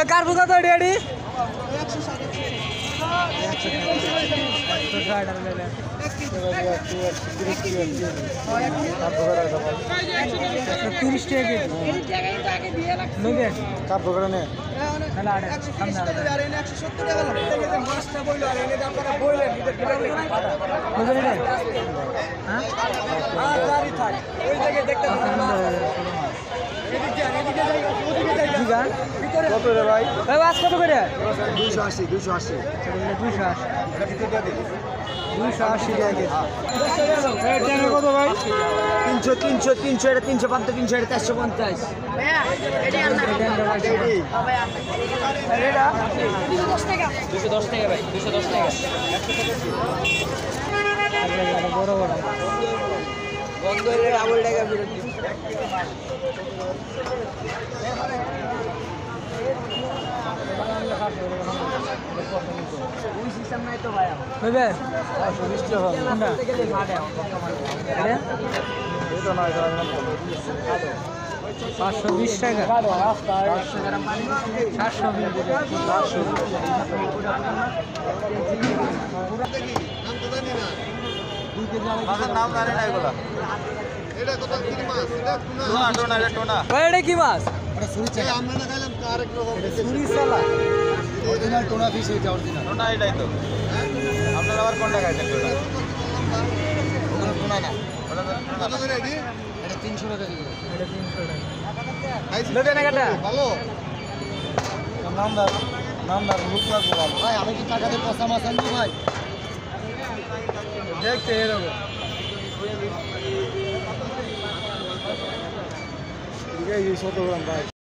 কার্পু কত ডেডি কত রে ভাই? আজ কত করে 280 280 280 টাকা কত ভাই? 300 300 300 এটা 350 300 এটা 450 এটা 210 টাকা ভাই 210 টাকা বড় বড় বন্ধ হলে ডাবল টাকা ফেরত দিন ওই সিস্টেম নাই তো ভাই হবে 520 টাকা 720 এটা কি মাছ অরিজিনাল টোনা ফিশ এটা অরিজিনাল টোনা এটাই তো আপনারা আবার কোনটা খাইছেন টোনা ওগুলো টোনা না কত করে এটি এটা 300 টাকা কিলো এটা 300 টাকা খাইছেন না কাটা ভালো নামদার লুক লাগবে ভালো ভাই আমি কি টাকা দিয়ে পচা মাছ আনবো ভাই দেখতে এরকম এই 100 গ্রাম ভাই